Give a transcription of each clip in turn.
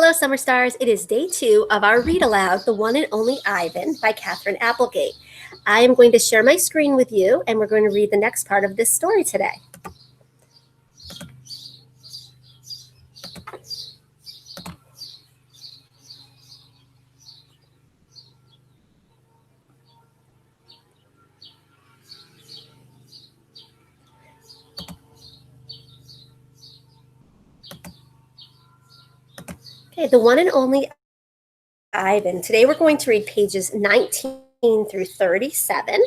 Hello, Summer Stars. It is day 2 of our Read Aloud, The One and Only Ivan by Katherine Applegate. I am going to share my screen with you, and we're going to read the next part of this story today. Okay, The One and Only Ivan. Today we're going to read pages 19 through 37.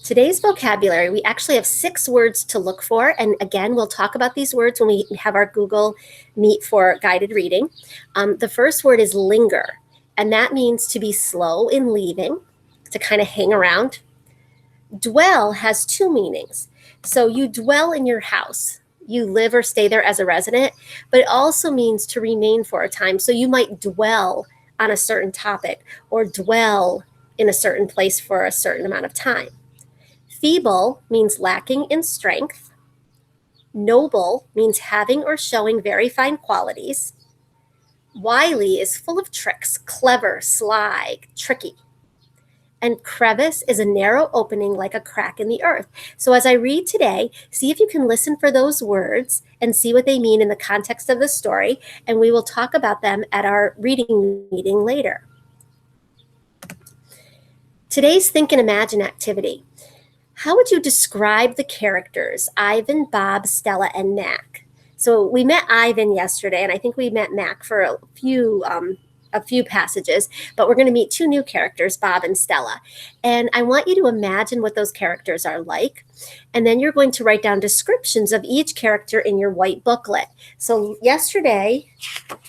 Today's vocabulary, we actually have 6 words to look for. And again, we'll talk about these words when we have our Google Meet for guided reading. The first word is linger, and that means to be slow in leaving, to kind of hang around. Dwell has 2 meanings. So you dwell in your house. You live or stay there as a resident, but it also means to remain for a time. So you might dwell on a certain topic or dwell in a certain place for a certain amount of time. Feeble means lacking in strength. Noble means having or showing very fine qualities. Wily is full of tricks, clever, sly, tricky. And crevice is a narrow opening like a crack in the earth. So as I read today, see if you can listen for those words and see what they mean in the context of the story, and we will talk about them at our reading meeting later. Today's Think and Imagine activity. How would you describe the characters, Ivan, Bob, Stella, and Mack? So we met Ivan yesterday, and I think we met Mack for a few passages, but we're going to meet 2 new characters, Bob and Stella. And I want you to imagine what those characters are like. And then you're going to write down descriptions of each character in your white booklet. So yesterday,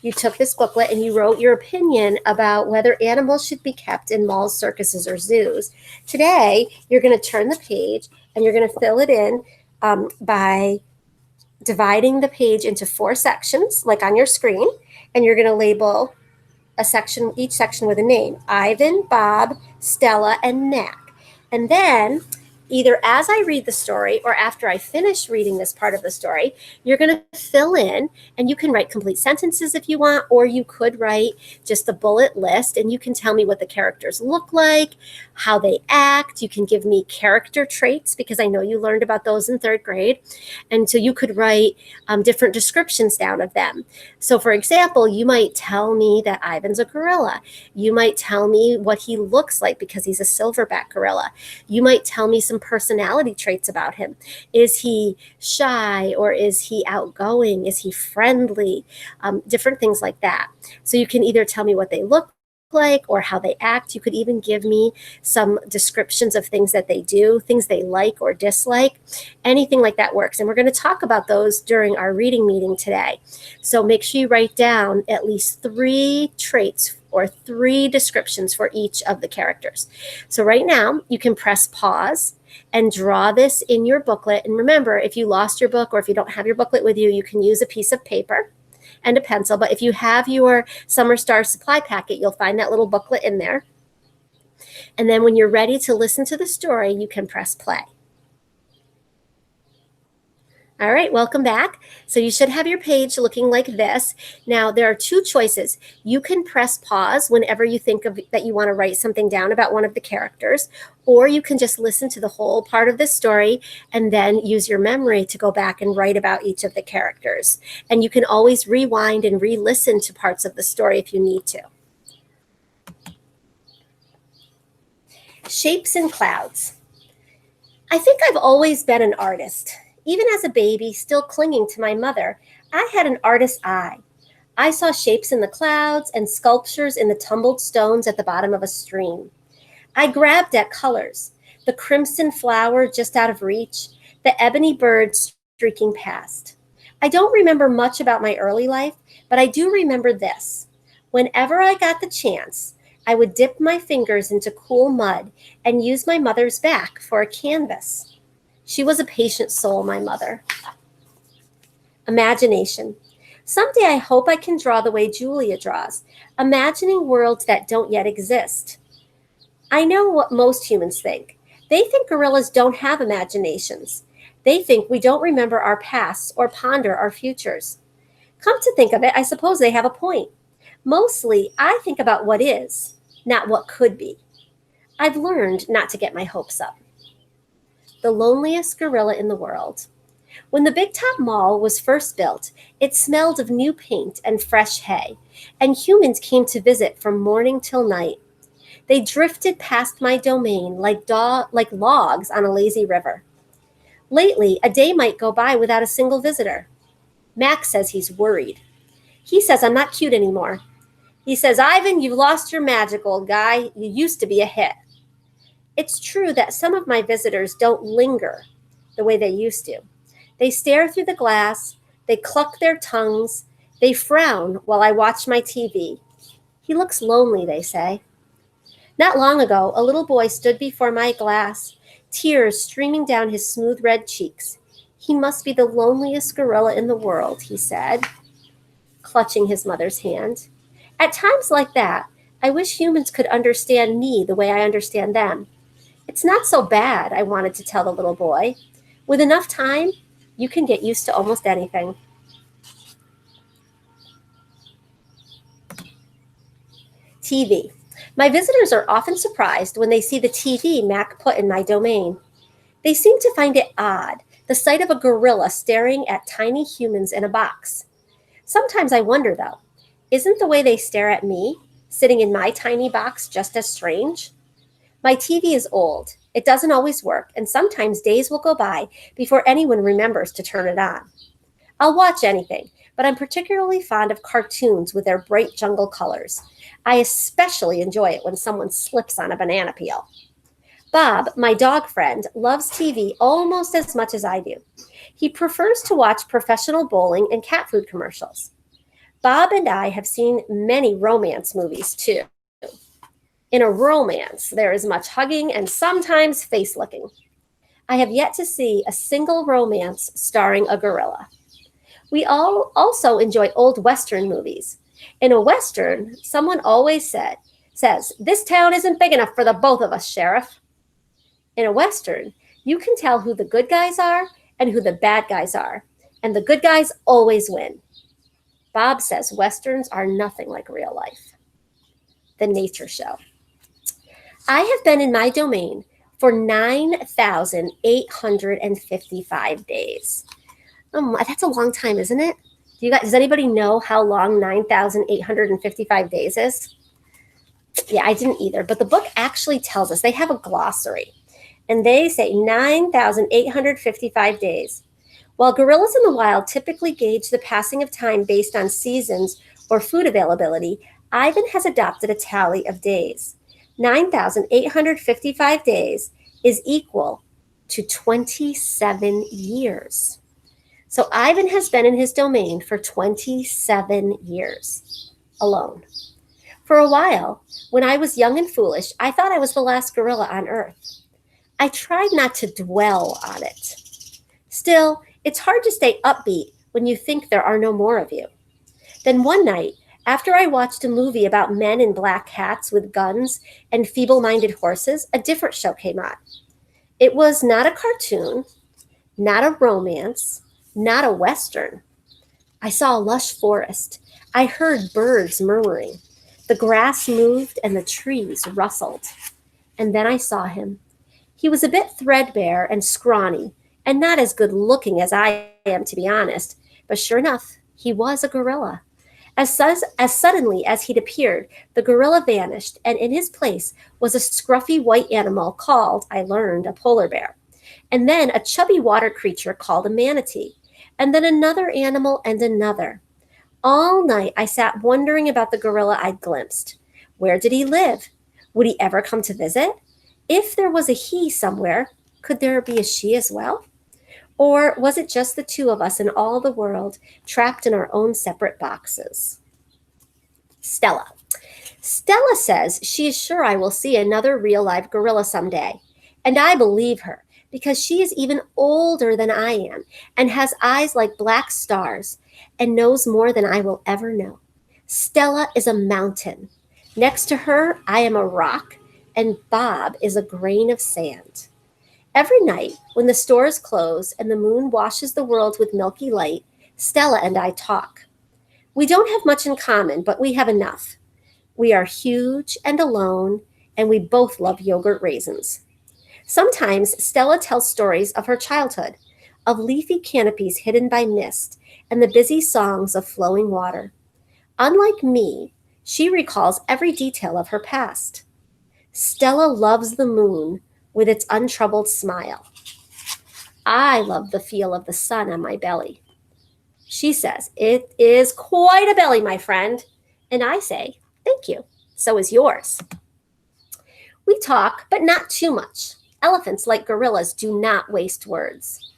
you took this booklet and you wrote your opinion about whether animals should be kept in malls, circuses, or zoos. Today, you're going to turn the page and you're going to fill it in by dividing the page into 4 sections, like on your screen, and you're going to label each section with a name: Ivan, Bob, Stella, and Mack. And then either as I read the story or after I finish reading this part of the story, you're going to fill in, and you can write complete sentences if you want, or you could write just a bullet list, and you can tell me what the characters look like, how they act. You can give me character traits because I know you learned about those in 3rd grade. And so you could write different descriptions down of them. So for example, you might tell me that Ivan's a gorilla. You might tell me what he looks like because he's a silverback gorilla. You might tell me some personality traits about him. Is he shy or is he outgoing? Is he friendly? Different things like that. So you can either tell me what they look like or how they act. You could even give me some descriptions of things that they do, things they like or dislike. Anything like that works. And we're going to talk about those during our reading meeting today. So make sure you write down at least 3 traits or 3 descriptions for each of the characters. So right now you can press pause and draw this in your booklet. And remember, if you lost your book or if you don't have your booklet with you, you can use a piece of paper and a pencil. But if you have your Summer Star supply packet, you'll find that little booklet in there. And then when you're ready to listen to the story, you can press play. All right, welcome back. So you should have your page looking like this. Now, there are 2 choices. You can press pause whenever you think of that you want to write something down about one of the characters, or you can just listen to the whole part of the story and then use your memory to go back and write about each of the characters. And you can always rewind and re-listen to parts of the story if you need to. Shapes and clouds. I think I've always been an artist. Even as a baby, still clinging to my mother, I had an artist's eye. I saw shapes in the clouds and sculptures in the tumbled stones at the bottom of a stream. I grabbed at colors, the crimson flower just out of reach, the ebony bird streaking past. I don't remember much about my early life, but I do remember this. Whenever I got the chance, I would dip my fingers into cool mud and use my mother's back for a canvas. She was a patient soul, my mother. Imagination. Someday I hope I can draw the way Julia draws, imagining worlds that don't yet exist. I know what most humans think. They think gorillas don't have imaginations. They think we don't remember our pasts or ponder our futures. Come to think of it, I suppose they have a point. Mostly, I think about what is, not what could be. I've learned not to get my hopes up. The loneliest gorilla in the world. When the Big Top Mall was first built, it smelled of new paint and fresh hay, and humans came to visit from morning till night. They drifted past my domain like logs on a lazy river. Lately, a day might go by without a single visitor. Mack says he's worried. He says I'm not cute anymore. He says, Ivan, you've lost your magic, old guy. You used to be a hit. It's true that some of my visitors don't linger the way they used to. They stare through the glass, they cluck their tongues, they frown while I watch my TV. He looks lonely, they say. Not long ago, a little boy stood before my glass, tears streaming down his smooth red cheeks. He must be the loneliest gorilla in the world, he said, clutching his mother's hand. At times like that, I wish humans could understand me the way I understand them. It's not so bad, I wanted to tell the little boy. With enough time, you can get used to almost anything. TV. My visitors are often surprised when they see the TV Mac put in my domain. They seem to find it odd, the sight of a gorilla staring at tiny humans in a box. Sometimes I wonder, though, isn't the way they stare at me, sitting in my tiny box, just as strange? My TV is old. It doesn't always work, and sometimes days will go by before anyone remembers to turn it on. I'll watch anything, but I'm particularly fond of cartoons with their bright jungle colors. I especially enjoy it when someone slips on a banana peel. Bob, my dog friend, loves TV almost as much as I do. He prefers to watch professional bowling and cat food commercials. Bob and I have seen many romance movies, too. In a romance, there is much hugging and sometimes face licking. I have yet to see a single romance starring a gorilla. We all also enjoy old Western movies. In a Western, someone always says, this town isn't big enough for the both of us, Sheriff. In a Western, you can tell who the good guys are and who the bad guys are, and the good guys always win. Bob says Westerns are nothing like real life. The Nature Show. I have been in my domain for 9,855 days. That's a long time, isn't it? Does anybody know how long 9,855 days is? Yeah, I didn't either, but the book actually tells us. They have a glossary, and they say 9,855 days. While gorillas in the wild typically gauge the passing of time based on seasons or food availability, Ivan has adopted a tally of days. 9,855 days is equal to 27 years. So Ivan has been in his domain for 27 years alone. For a while, when I was young and foolish, I thought I was the last gorilla on Earth. I tried not to dwell on it. Still, it's hard to stay upbeat when you think there are no more of you. Then one night, after I watched a movie about men in black hats with guns and feeble-minded horses, a different show came on. It was not a cartoon, not a romance, not a Western. I saw a lush forest. I heard birds murmuring. The grass moved and the trees rustled. And then I saw him. He was a bit threadbare and scrawny, and not as good looking as I am, to be honest. But sure enough, he was a gorilla. As suddenly as he'd appeared, the gorilla vanished, and in his place was a scruffy white animal called, I learned, a polar bear. And then a chubby water creature called a manatee. And then another animal and another. All night I sat wondering about the gorilla I'd glimpsed. Where did he live? Would he ever come to visit? If there was a he somewhere, could there be a she as well? Or was it just the two of us in all the world, trapped in our own separate boxes? Stella. Stella says she is sure I will see another real live gorilla someday. And I believe her, because she is even older than I am and has eyes like black stars and knows more than I will ever know. Stella is a mountain. Next to her, I am a rock, and Bob is a grain of sand. Every night, when the stores close and the moon washes the world with milky light, Stella and I talk. We don't have much in common, but we have enough. We are huge and alone, and we both love yogurt raisins. Sometimes Stella tells stories of her childhood, of leafy canopies hidden by mist, and the busy songs of flowing water. Unlike me, she recalls every detail of her past. Stella loves the moon with its untroubled smile. I love the feel of the sun on my belly. She says, "It is quite a belly, my friend." And I say, "Thank you. So is yours." We talk, but not too much. Elephants, like gorillas, do not waste words.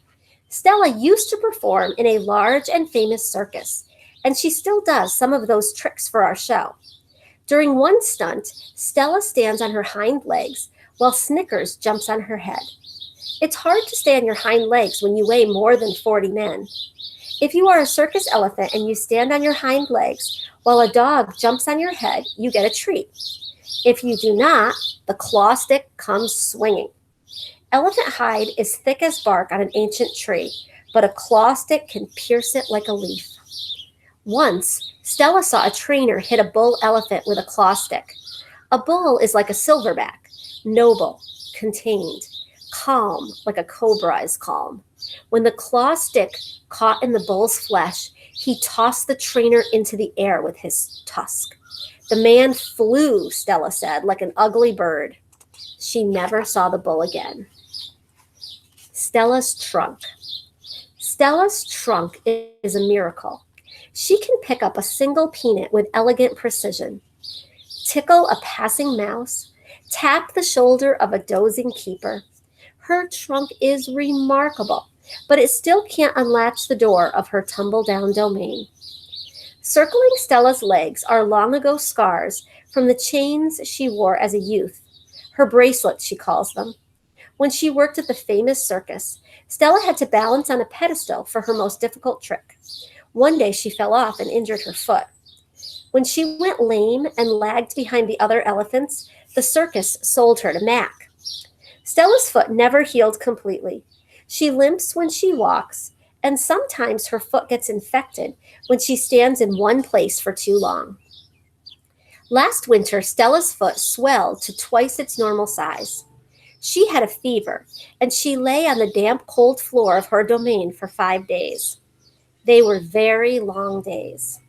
Stella used to perform in a large and famous circus, and she still does some of those tricks for our show. During one stunt, Stella stands on her hind legs while Snickers jumps on her head. It's hard to stay on your hind legs when you weigh more than 40 men. If you are a circus elephant and you stand on your hind legs while a dog jumps on your head, you get a treat. If you do not, the claw stick comes swinging. Elephant hide is thick as bark on an ancient tree, but a claw stick can pierce it like a leaf. Once, Stella saw a trainer hit a bull elephant with a claw stick. A bull is like a silverback, noble, contained, calm, like a cobra is calm. When the claw stick caught in the bull's flesh, he tossed the trainer into the air with his tusk. The man flew, Stella said, like an ugly bird. She never saw the bull again. Stella's trunk. Stella's trunk is a miracle. She can pick up a single peanut with elegant precision, tickle a passing mouse, tap the shoulder of a dozing keeper. Her trunk is remarkable, but it still can't unlatch the door of her tumble-down domain. Circling Stella's legs are long ago scars from the chains she wore as a youth, her bracelets, she calls them. When she worked at the famous circus, Stella had to balance on a pedestal for her most difficult trick. One day she fell off and injured her foot. When she went lame and lagged behind the other elephants, the circus sold her to Mack. Stella's foot never healed completely. She limps when she walks, and sometimes her foot gets infected when she stands in one place for too long. Last winter, Stella's foot swelled to twice its normal size. She had a fever, and she lay on the damp, cold floor of her domain for 5 days. They were very long days.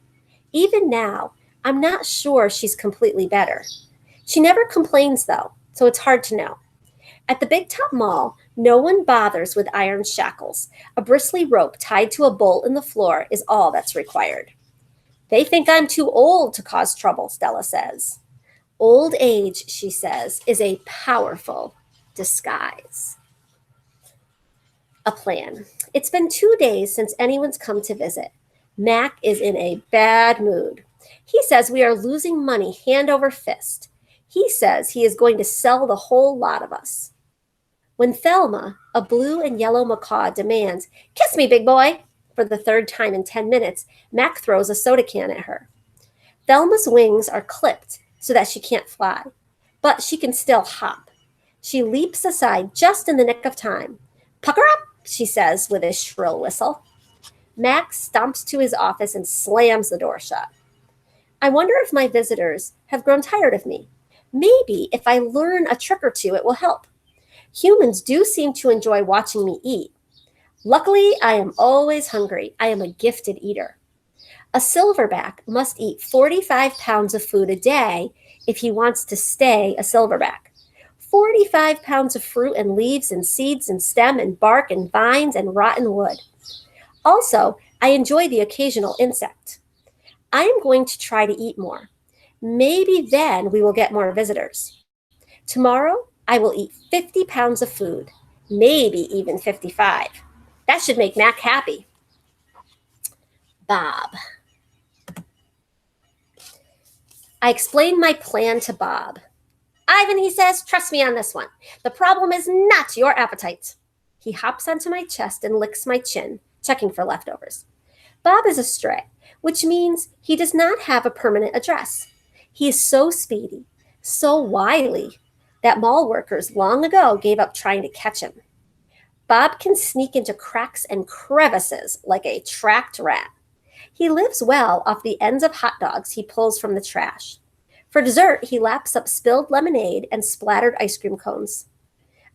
Even now, I'm not sure she's completely better. She never complains, though, so it's hard to know. At the Big Top Mall, no one bothers with iron shackles. A bristly rope tied to a bolt in the floor is all that's required. They think I'm too old to cause trouble, Stella says. Old age, she says, is a powerful disguise. A plan. It's been 2 days since anyone's come to visit. Mack is in a bad mood. He says we are losing money hand over fist. He says he is going to sell the whole lot of us. When Thelma, a blue and yellow macaw, demands, "Kiss me, big boy," for the third time in 10 minutes, Mack throws a soda can at her. Thelma's wings are clipped so that she can't fly, but she can still hop. She leaps aside just in the nick of time. "Pucker up," she says with a shrill whistle. Mack stomps to his office and slams the door shut. I wonder if my visitors have grown tired of me. Maybe if I learn a trick or two, it will help. Humans do seem to enjoy watching me eat. Luckily, I am always hungry. I am a gifted eater. A silverback must eat 45 pounds of food a day if he wants to stay a silverback. 45 pounds of fruit and leaves and seeds and stem and bark and vines and rotten wood. Also, I enjoy the occasional insect. I am going to try to eat more. Maybe then we will get more visitors. Tomorrow, I will eat 50 pounds of food, maybe even 55. That should make Mack happy. Bob. I explained my plan to Bob. "Ivan," he says, "trust me on this one. The problem is not your appetite." He hops onto my chest and licks my chin, checking for leftovers. Bob is a stray, which means he does not have a permanent address. He is so speedy, so wily, that mall workers long ago gave up trying to catch him. Bob can sneak into cracks and crevices like a tracked rat. He lives well off the ends of hot dogs he pulls from the trash. For dessert, he laps up spilled lemonade and splattered ice cream cones.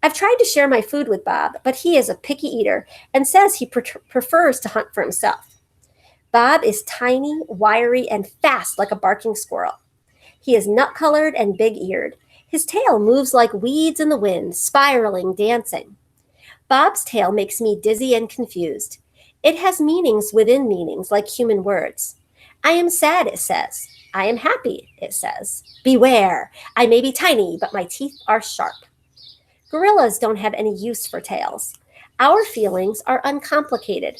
I've tried to share my food with Bob, but he is a picky eater and says he prefers to hunt for himself. Bob is tiny, wiry, and fast like a barking squirrel. He is nut-colored and big-eared. His tail moves like weeds in the wind, spiraling, dancing. Bob's tail makes me dizzy and confused. It has meanings within meanings, like human words. I am sad, it says. I am happy, it says. Beware, I may be tiny, but my teeth are sharp. Gorillas don't have any use for tails. Our feelings are uncomplicated.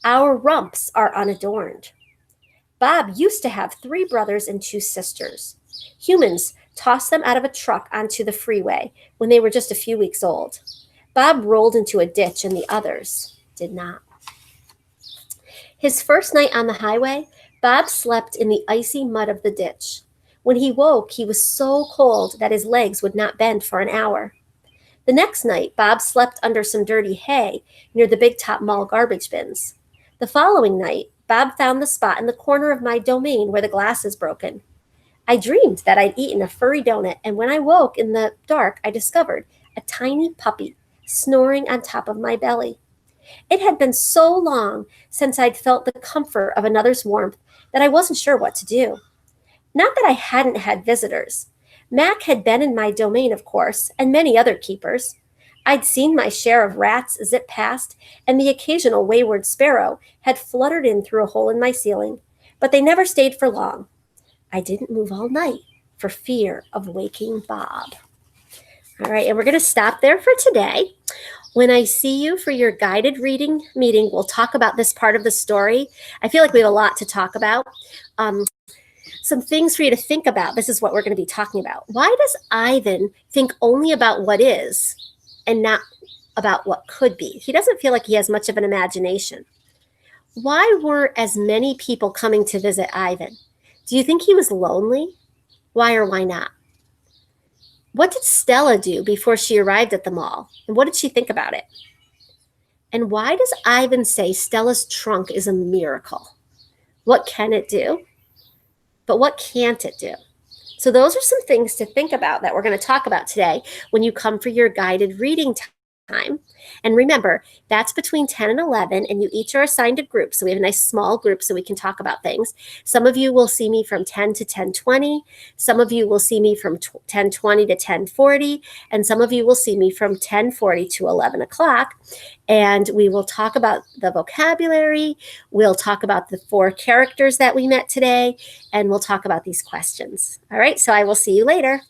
Our rumps are unadorned. Bob used to have 3 brothers and 2 sisters. Humans tossed them out of a truck onto the freeway when they were just a few weeks old. Bob rolled into a ditch and the others did not. His first night on the highway, Bob slept in the icy mud of the ditch. When he woke, he was so cold that his legs would not bend for an hour. The next night, Bob slept under some dirty hay near the Big Top Mall garbage bins. The following night, Bob found the spot in the corner of my domain where the glass is broken. I dreamed that I'd eaten a furry donut, and when I woke in the dark, I discovered a tiny puppy snoring on top of my belly. It had been so long since I'd felt the comfort of another's warmth that I wasn't sure what to do. Not that I hadn't had visitors. Mack had been in my domain, of course, and many other keepers. I'd seen my share of rats zip past, and the occasional wayward sparrow had fluttered in through a hole in my ceiling, but they never stayed for long. I didn't move all night for fear of waking Bob. All right, and we're going to stop there for today. When I see you for your guided reading meeting, we'll talk about this part of the story. I feel like we have a lot to talk about. Some things for you to think about. This is what we're going to be talking about. Why does Ivan think only about what is and not about what could be? He doesn't feel like he has much of an imagination. Why weren't as many people coming to visit Ivan? Do you think he was lonely? Why or why not? What did Stella do before she arrived at the mall? And what did she think about it? And why does Ivan say Stella's trunk is a miracle? What can it do? But what can't it do? So those are some things to think about that we're going to talk about today when you come for your guided reading time. And remember, that's between 10 and 11, and you each are assigned a group. So we have a nice small group so we can talk about things. Some of you will see me from 10 to 10:20. Some of you will see me from 10:20 to 10:40. And some of you will see me from 10:40 to 11 o'clock. And we will talk about the vocabulary. We'll talk about the 4 characters that we met today. And we'll talk about these questions. All right, so I will see you later.